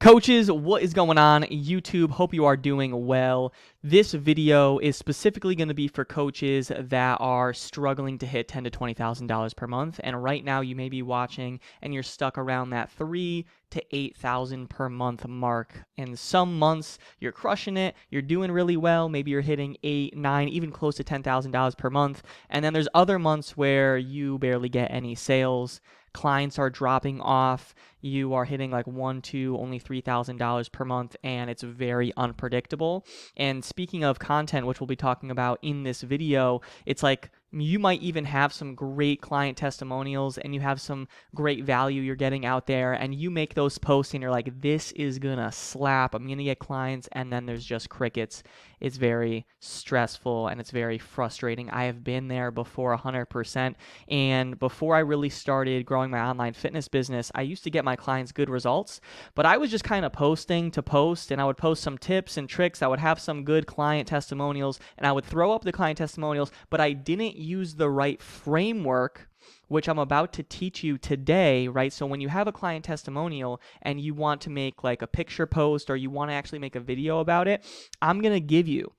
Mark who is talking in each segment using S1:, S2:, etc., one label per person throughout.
S1: Coaches, what is going on? YouTube, hope you are doing well. This video is specifically going to be for coaches that are struggling to hit $10,000 to $20,000 per month. And right now you may be watching and you're stuck around that $3,000 to $8,000 per month mark. In some months you're crushing it, you're doing really well. Maybe you're hitting 8, 9, even close to $10,000 per month. And then there's other months where you barely get any sales. Clients are dropping off, you are hitting like $1,000 to only $3,000 per month, and it's very unpredictable. And speaking of content, which we'll be talking about in this video, it's like you might even have some great client testimonials and you have some great value you're getting out there, and you make those posts and you're like, this is gonna slap, I'm gonna get clients, and then there's just crickets. It's very stressful and it's very frustrating. I have been there before 100%. And before I really started growing my online fitness business, I used to get my clients good results, but I was just kind of posting to post, and I would post some tips and tricks. I would have some good client testimonials and I would throw up the client testimonials, but I didn't use the right framework, which I'm about to teach you today, right? So when you have a client testimonial and you want to make like a picture post or you want to actually make a video about it, I'm going to give you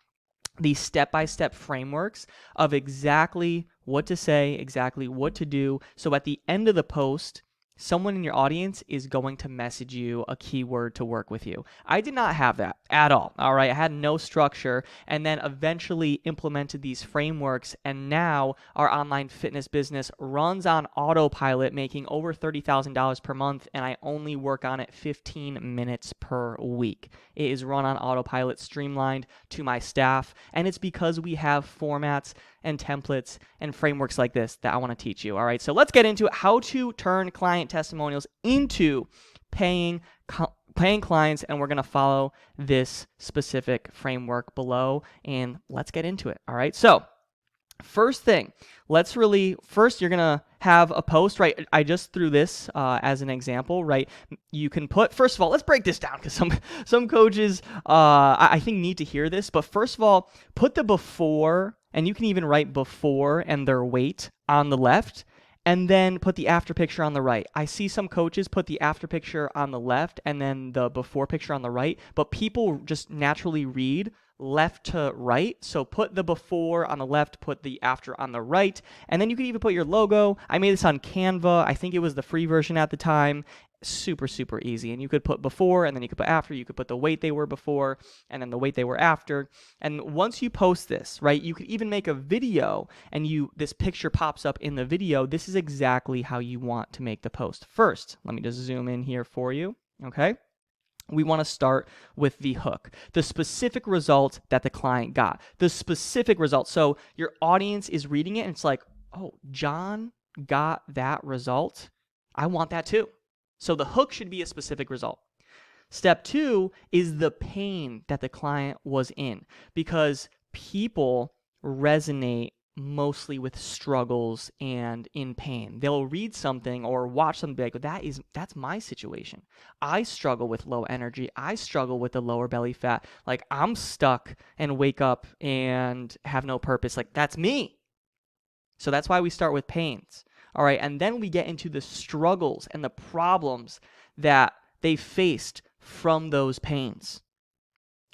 S1: these step-by-step frameworks of exactly what to say, exactly what to do. So at the end of the post, someone in your audience is going to message you a keyword to work with you. I did not have that at all right? I had no structure, and then eventually implemented these frameworks, and now our online fitness business runs on autopilot, making over $30,000 per month, and I only work on it 15 minutes per week. It is run on autopilot, streamlined to my staff, and it's because we have formats and templates and frameworks like this that I want to teach you. All right, so let's get into it. How to turn client testimonials into paying clients, and we're going to follow this specific framework below, and let's get into it. All right, so first thing, first you're going to have a post, right? I just threw this as an example, right? You can put, first of all, let's break this down because some coaches, I think, need to hear this. But first of all, put the before, and you can even write before and their weight on the left, and then put the after picture on the right. I see some coaches put the after picture on the left and then the before picture on the right, but people just naturally read left to right. So put the before on the left, put the after on the right, and then you can even put your logo. I made this on Canva. I think it was the free version at the time. Super, super easy. And you could put before, and then you could put after. You could put the weight they were before, and then the weight they were after. And once you post this, right, you could even make a video, and this picture pops up in the video. This is exactly how you want to make the post. First, let me just zoom in here for you, okay? We want to start with the hook, the specific result that the client got, the specific result. So your audience is reading it, and it's like, oh, John got that result. I want that too. So the hook should be a specific result. Step 2 is the pain that the client was in, because people resonate mostly with struggles and in pain. They'll read something or watch something like, that's my situation. I struggle with low energy. I struggle with the lower belly fat. Like, I'm stuck and wake up and have no purpose. Like, that's me. So that's why we start with pains. All right, and then we get into the struggles and the problems that they faced from those pains.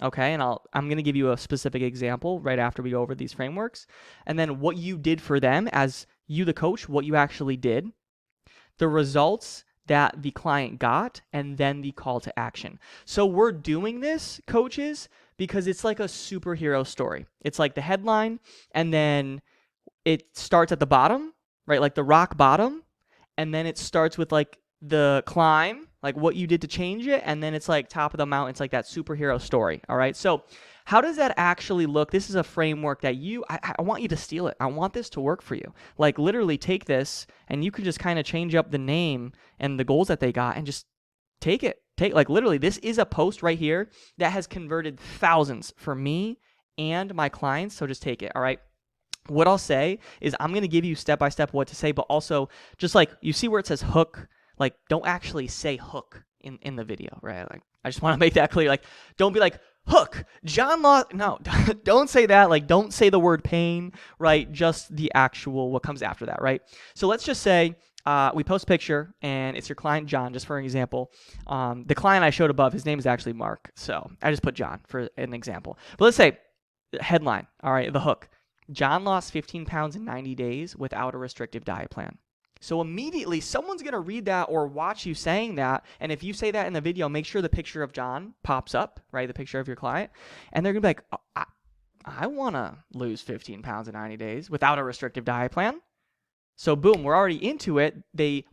S1: Okay, and I'm going to give you a specific example right after we go over these frameworks, and then what you did for them as you, the coach, what you actually did, the results that the client got, and then the call to action. So we're doing this, coaches, because it's like a superhero story. It's like the headline, and then it starts at the bottom, right? Like the rock bottom. And then it starts with like the climb, like what you did to change it. And then it's like top of the mountain. It's like that superhero story. All right. So how does that actually look? This is a framework that I want you to steal it. I want this to work for you. Like, literally take this, and you can just kind of change up the name and the goals that they got and just take it. Like, literally, this is a post right here that has converted thousands for me and my clients. So just take it. All right. What I'll say is I'm going to give you step-by-step what to say, but also just like you see where it says hook, like don't actually say hook in the video, right? Like, I just want to make that clear. Like, don't be like, hook, John lost. No, don't say that. Like, don't say the word pain, right? Just the actual, what comes after that, right? So let's just say we post a picture, and it's your client, John, just for an example. The client I showed above, his name is actually Mark, so I just put John for an example. But let's say, headline, all right, the hook. John lost 15 pounds in 90 days without a restrictive diet plan. So immediately, someone's going to read that or watch you saying that, and if you say that in the video, make sure the picture of John pops up, right, the picture of your client, and they're going to be like, oh, I want to lose 15 pounds in 90 days without a restrictive diet plan. So boom, we're already into it.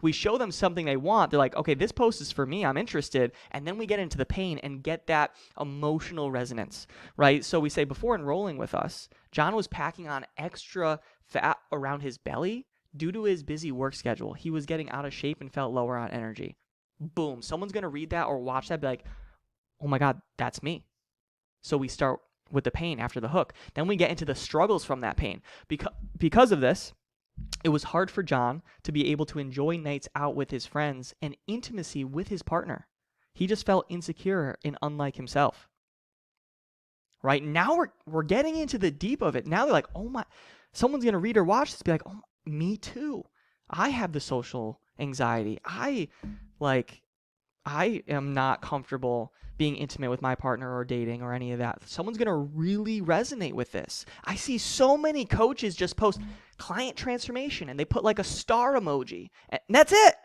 S1: We show them something they want. They're like, okay, this post is for me. I'm interested. And then we get into the pain and get that emotional resonance, right? So we say before enrolling with us, John was packing on extra fat around his belly due to his busy work schedule. He was getting out of shape and felt lower on energy. Boom, someone's going to read that or watch that and be like, oh my God, that's me. So we start with the pain after the hook. Then we get into the struggles from that pain. Because of this, it was hard for John to be able to enjoy nights out with his friends and intimacy with his partner. He just felt insecure and unlike himself. Right now we're getting into the deep of it. Now they're like, oh my, someone's going to read or watch this, be like, oh, me too. I have the social anxiety. I am not comfortable being intimate with my partner or dating or any of that. Someone's going to really resonate with this. I see so many coaches just post client transformation and they put like a star emoji and that's it.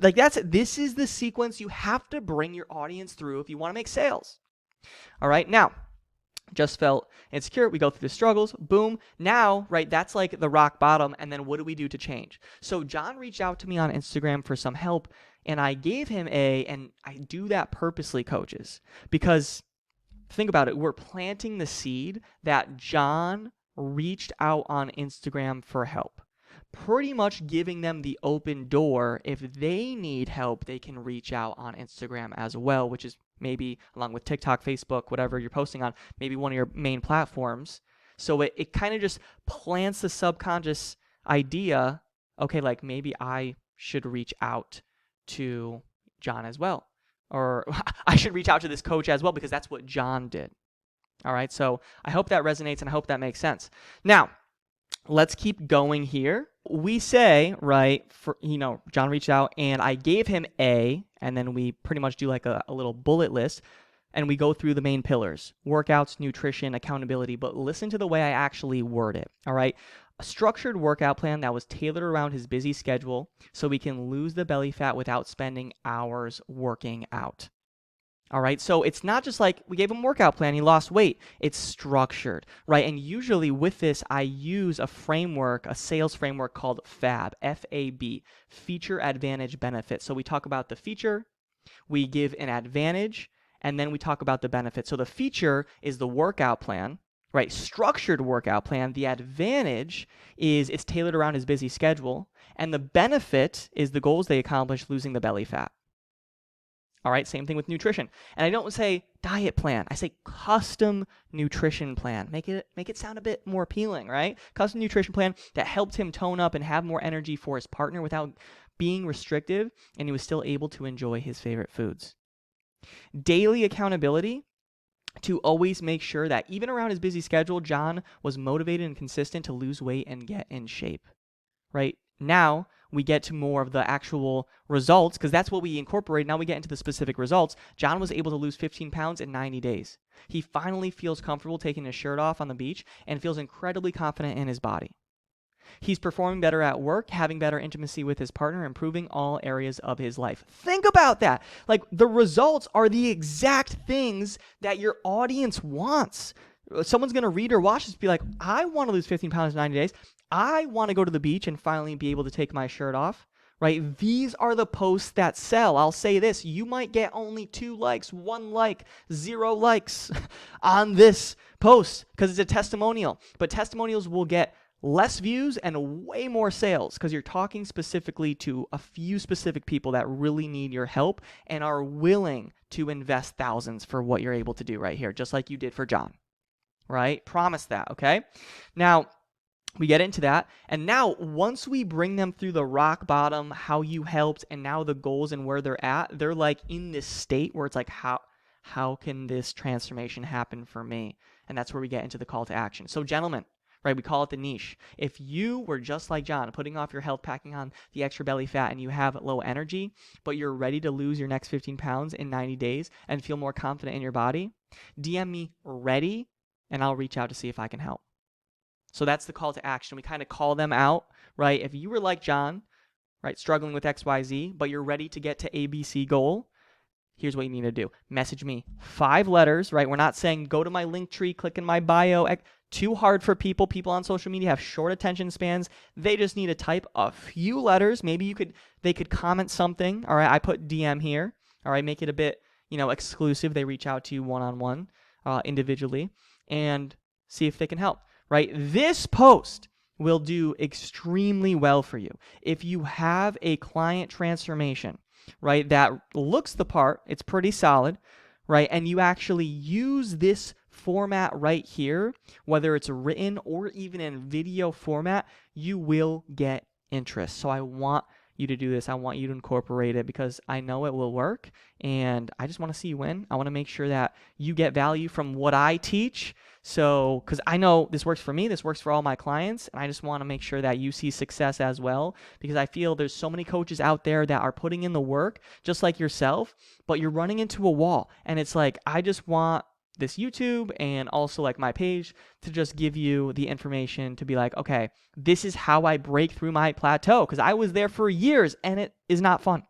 S1: Like that's it. This is the sequence you have to bring your audience through if you want to make sales. All right. Now, just felt insecure. We go through the struggles. Boom. Now, right, that's like the rock bottom. And then what do we do to change? So John reached out to me on Instagram for some help, and I gave him and I do that purposely, coaches, because think about it. We're planting the seed that John reached out on Instagram for help, pretty much giving them the open door. If they need help, they can reach out on Instagram as well, which is maybe along with TikTok, Facebook, whatever you're posting on, maybe one of your main platforms. So it kind of just plants the subconscious idea, okay, like maybe I should reach out to John as well. Or I should reach out to this coach as well because that's what John did. All right, so I hope that resonates and I hope that makes sense. Now, let's keep going here. We say, right, John reached out and I gave him and then we pretty much do like a little bullet list and we go through the main pillars: workouts, nutrition, accountability. But listen to the way I actually word it, all right? A structured workout plan that was tailored around his busy schedule so we can lose the belly fat without spending hours working out. All right, so it's not just like we gave him a workout plan, he lost weight. It's structured, right? And usually with this, I use a framework, a sales framework called FAB, F-A-B, Feature, Advantage, Benefit. So we talk about the feature, we give an advantage, and then we talk about the benefit. So the feature is the workout plan, right? Structured workout plan. The advantage is it's tailored around his busy schedule, and the benefit is the goals they accomplish, losing the belly fat. All right, same thing with nutrition. And I don't say diet plan. I say custom nutrition plan. Make it sound a bit more appealing, right? Custom nutrition plan that helped him tone up and have more energy for his partner without being restrictive, and he was still able to enjoy his favorite foods. Daily accountability to always make sure that even around his busy schedule, John was motivated and consistent to lose weight and get in shape, right? Now we get to more of the actual results because that's what we incorporate. Now we get into the specific results. John was able to lose 15 pounds in 90 days. He finally feels comfortable taking his shirt off on the beach and feels incredibly confident in his body. He's performing better at work, having better intimacy with his partner, improving all areas of his life. Think about that. Like the results are the exact things that your audience wants. Someone's going to read or watch this and be like, I want to lose 15 pounds in 90 days. I want to go to the beach and finally be able to take my shirt off, right? These are the posts that sell. I'll say this, you might get only 2 likes, 1 like, 0 likes on this post because it's a testimonial. But testimonials will get less views and way more sales because you're talking specifically to a few specific people that really need your help and are willing to invest thousands for what you're able to do right here, just like you did for John, right? Promise that, okay? Now, we get into that, and now once we bring them through the rock bottom, how you helped, and now the goals and where they're at, they're like in this state where it's like, how can this transformation happen for me? And that's where we get into the call to action. So gentlemen, right? We call it the niche. If you were just like John, putting off your health, packing on the extra belly fat, and you have low energy, but you're ready to lose your next 15 pounds in 90 days and feel more confident in your body, DM me ready, and I'll reach out to see if I can help. So that's the call to action. We kind of call them out, right? If you were like John, right, struggling with XYZ, but you're ready to get to ABC goal, here's what you need to do. Message me 5 letters, right? We're not saying go to my link tree, click in my bio. Too hard for people. People on social media have short attention spans. They just need to type a few letters. Maybe they could comment something. All right, I put DM here. All right, make it a bit, exclusive. They reach out to you one-on-one, individually, and see if they can help, right? This post will do extremely well for you. If you have a client transformation, right, that looks the part, it's pretty solid, right, and you actually use this format right here, whether it's written or even in video format, you will get interest. So I want you to do this. I want you to incorporate it because I know it will work, and I just want to see you win. I want to make sure that you get value from what I teach. So, because I know this works for me, this works for all my clients, and I just want to make sure that you see success as well, because I feel there's so many coaches out there that are putting in the work just like yourself, but you're running into a wall, and it's like, I just want this YouTube and also like my page to just give you the information to be like, okay, this is how I break through my plateau, because I was there for years and it is not fun.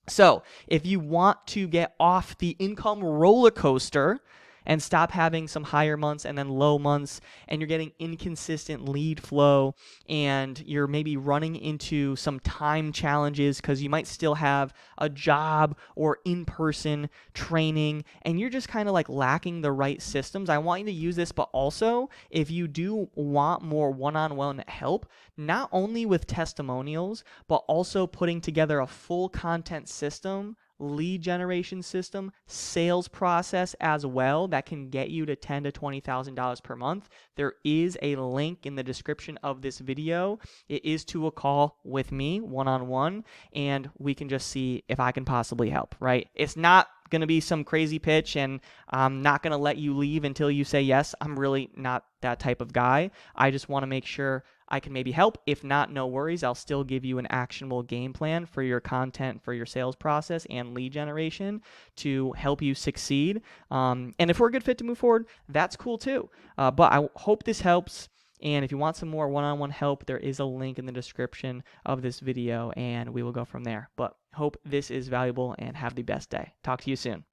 S1: So if you want to get off the income roller coaster and stop having some higher months and then low months, and you're getting inconsistent lead flow, and you're maybe running into some time challenges because you might still have a job or in-person training, and you're just kind of like lacking the right systems, I want you to use this. But also, if you do want more one-on-one help, not only with testimonials, but also putting together a full content system, lead generation system, sales process as well, that can get you to $10,000 to $20,000 per month, there is a link in the description of this video. It is to a call with me one-on-one, and we can just see if I can possibly help, right? It's not going to be some crazy pitch, and I'm not going to let you leave until you say yes. I'm really not that type of guy. I just want to make sure I can maybe help. If not, no worries. I'll still give you an actionable game plan for your content, for your sales process and lead generation to help you succeed. And if we're a good fit to move forward, that's cool too. But I hope this helps. And if you want some more one-on-one help, there is a link in the description of this video, and we will go from there. But hope this is valuable, and have the best day. Talk to you soon.